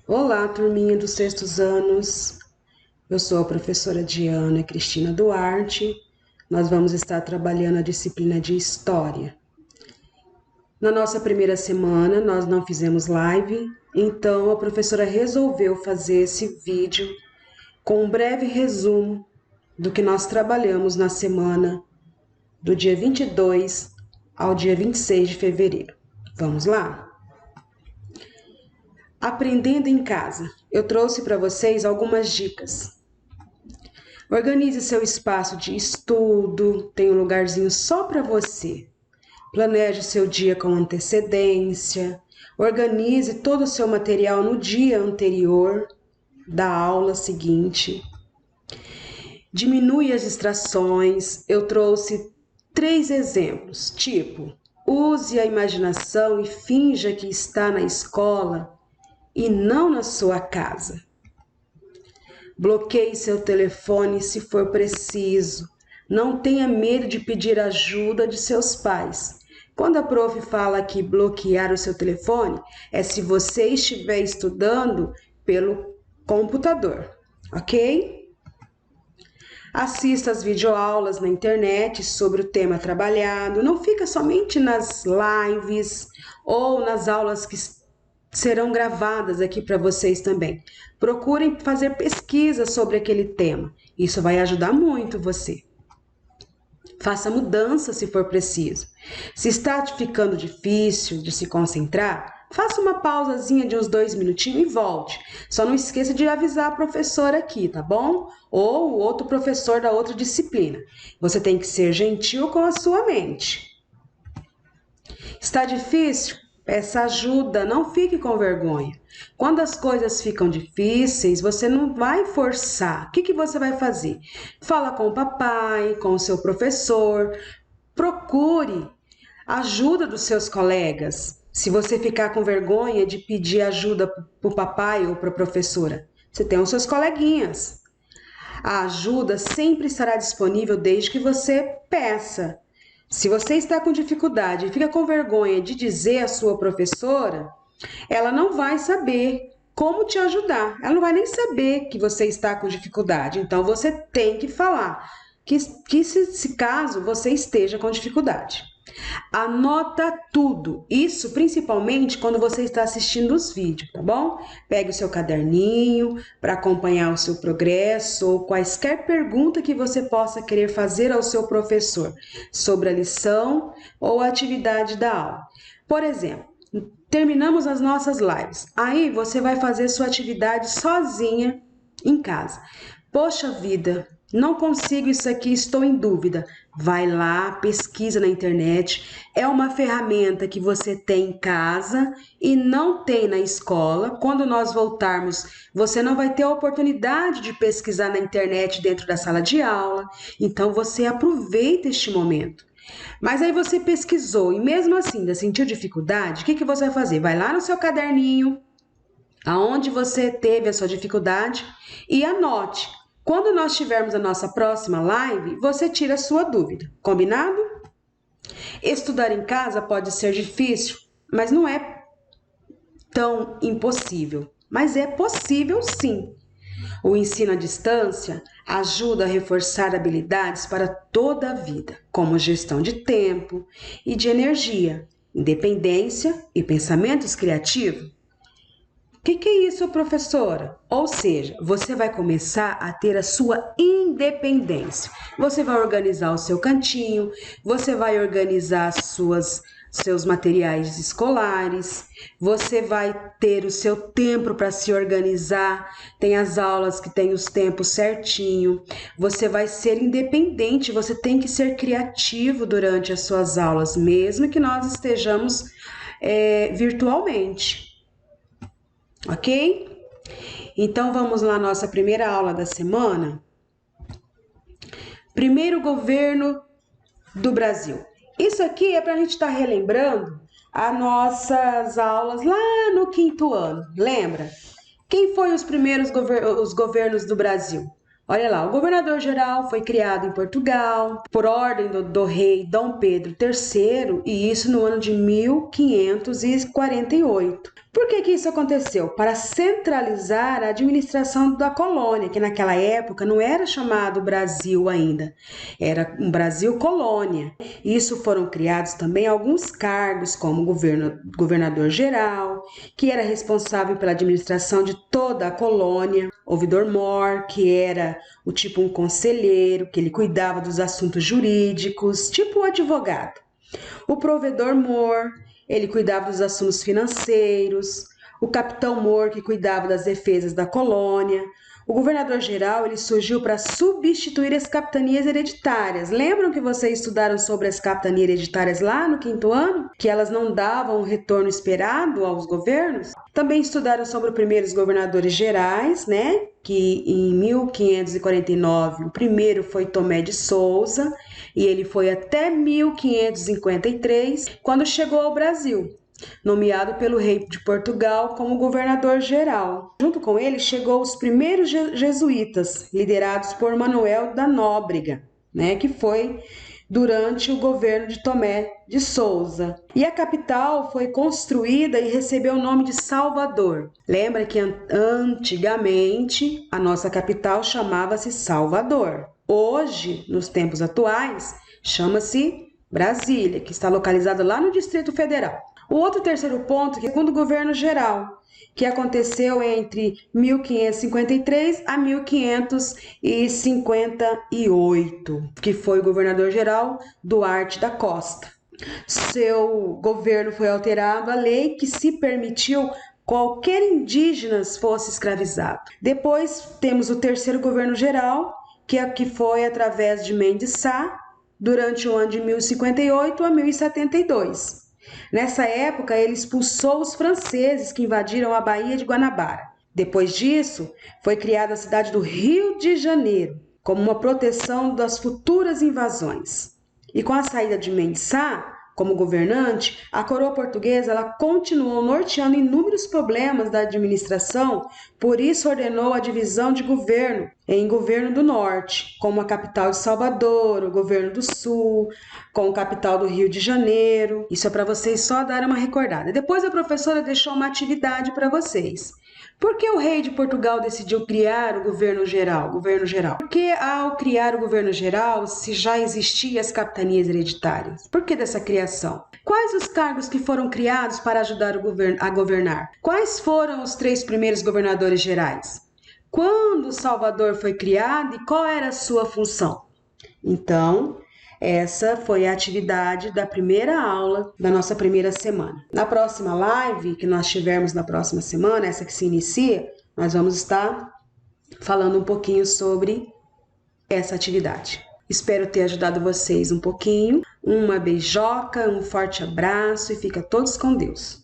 Olá, turminha dos sextos anos. Eu sou a professora Diana Cristina Duarte. Nós vamos estar trabalhando a disciplina de História. Na nossa primeira semana, nós não fizemos live, então a professora resolveu fazer esse vídeo com um breve resumo do que nós trabalhamos na semana do dia 22 ao dia 26 de fevereiro. Vamos lá? Aprendendo em casa. Eu trouxe para vocês algumas dicas. Organize seu espaço de estudo, tem um lugarzinho só para você. Planeje seu dia com antecedência. Organize todo o seu material no dia anterior da aula seguinte. Diminui as distrações. Eu trouxe 3 exemplos, tipo, use a imaginação e finja que está na escola e não na sua casa. Bloqueie seu telefone se for preciso. Não tenha medo de pedir ajuda de seus pais. Quando a prof fala que bloquear o seu telefone, é se você estiver estudando pelo computador, ok? Assista às videoaulas na internet sobre o tema trabalhado. Não fica somente nas lives ou nas aulas que serão gravadas aqui para vocês também. Procurem fazer pesquisa sobre aquele tema. Isso vai ajudar muito você. Faça mudança se for preciso. Se está ficando difícil de se concentrar, faça uma pausazinha de uns 2 minutinhos e volte. Só não esqueça de avisar a professora aqui, tá bom? Ou o outro professor da outra disciplina. Você tem que ser gentil com a sua mente. Está difícil? Peça ajuda, não fique com vergonha. Quando as coisas ficam difíceis, você não vai forçar. O que você vai fazer? Fala com o papai, com o seu professor. Procure ajuda dos seus colegas. Se você ficar com vergonha de pedir ajuda para o papai ou para a professora, você tem os seus coleguinhas. A ajuda sempre estará disponível desde que você peça. Se você está com dificuldade e fica com vergonha de dizer à sua professora, ela não vai saber como te ajudar. Ela não vai nem saber que você está com dificuldade. Então você tem que falar que se caso você esteja com dificuldade. Anota tudo, isso principalmente quando você está assistindo os vídeos, tá bom? Pegue o seu caderninho para acompanhar o seu progresso ou quaisquer pergunta que você possa querer fazer ao seu professor sobre a lição ou a atividade da aula. Por exemplo, terminamos as nossas lives, aí você vai fazer sua atividade sozinha em casa. Poxa vida, não consigo isso aqui, estou em dúvida. Vai lá, pesquisa na internet. É uma ferramenta que você tem em casa e não tem na escola. Quando nós voltarmos, você não vai ter a oportunidade de pesquisar na internet dentro da sala de aula. Então você aproveita este momento. Mas aí você pesquisou e mesmo assim ainda sentiu dificuldade, o que você vai fazer? Vai lá no seu caderninho, aonde você teve a sua dificuldade e anote. Quando nós tivermos a nossa próxima live, você tira a sua dúvida. Combinado? Estudar em casa pode ser difícil, mas não é tão impossível. Mas é possível sim. O ensino à distância ajuda a reforçar habilidades para toda a vida, como gestão de tempo e de energia, independência e pensamentos criativos. O que é isso, professora? Ou seja, você vai começar a ter a sua independência. Você vai organizar o seu cantinho, você vai organizar seus materiais escolares, você vai ter o seu tempo para se organizar. Tem as aulas que tem os tempos certinho. Você vai ser independente, você tem que ser criativo durante as suas aulas, mesmo que nós estejamos virtualmente. Ok? Então vamos lá, nossa primeira aula da semana. Primeiro governo do Brasil. Isso aqui é para a gente estar relembrando as nossas aulas lá no quinto ano. Lembra? Quem foi os primeiros os governos do Brasil? Olha lá, o governador-geral foi criado em Portugal por ordem do rei Dom Pedro III, e isso no ano de 1548. Por que isso aconteceu? Para centralizar a administração da colônia, que naquela época não era chamado Brasil ainda, era um Brasil colônia. Isso foram criados também alguns cargos, como governador-geral, que era responsável pela administração de toda a colônia, ouvidor-mor, que era o tipo um conselheiro, que ele cuidava dos assuntos jurídicos, tipo um advogado. O provedor-mor, ele cuidava dos assuntos financeiros. O capitão-mor, que cuidava das defesas da colônia. O governador-geral, ele surgiu para substituir as capitanias hereditárias. Lembram que vocês estudaram sobre as capitanias hereditárias lá no 5º ano? Que elas não davam o retorno esperado aos governos? Também estudaram sobre os primeiros governadores gerais, né? Que em 1549 o primeiro foi Tomé de Souza e ele foi até 1553, quando chegou ao Brasil, nomeado pelo rei de Portugal como governador-geral. Junto com ele chegou os primeiros jesuítas, liderados por Manuel da Nóbrega, né, que foi durante o governo de Tomé de Souza. E a capital foi construída e recebeu o nome de Salvador. Lembra que antigamente a nossa capital chamava-se Salvador. Hoje, nos tempos atuais, chama-se Brasília, que está localizada lá no Distrito Federal. O outro terceiro ponto, que é segundo o governo geral, que aconteceu entre 1553 a 1558, que foi o governador-geral Duarte da Costa. Seu governo foi alterado a lei que se permitiu qualquer indígena fosse escravizado. Depois temos o terceiro governo geral, que foi através de Mendes Sá, durante o ano de 1058 a 1072. Nessa época, ele expulsou os franceses que invadiram a Baía de Guanabara. Depois disso, foi criada a cidade do Rio de Janeiro, como uma proteção das futuras invasões. E com a saída de Mendes Sá como governante, a coroa portuguesa ela continuou norteando inúmeros problemas da administração, por isso ordenou a divisão de governo em governo do norte, como a capital de Salvador, o governo do sul, com a capital do Rio de Janeiro. Isso é para vocês só darem uma recordada. Depois a professora deixou uma atividade para vocês. Por que o rei de Portugal decidiu criar o governo geral? Porque ao criar o governo geral, se já existiam as capitanias hereditárias? Por que dessa criação? Quais os cargos que foram criados para ajudar o governo a governar? Quais foram os 3 primeiros governadores gerais? Quando Salvador foi criado e qual era a sua função? Então, essa foi a atividade da primeira aula da nossa primeira semana. Na próxima live, que nós tivermos na próxima semana, essa que se inicia, nós vamos estar falando um pouquinho sobre essa atividade. Espero ter ajudado vocês um pouquinho. Uma beijoca, um forte abraço e fica todos com Deus.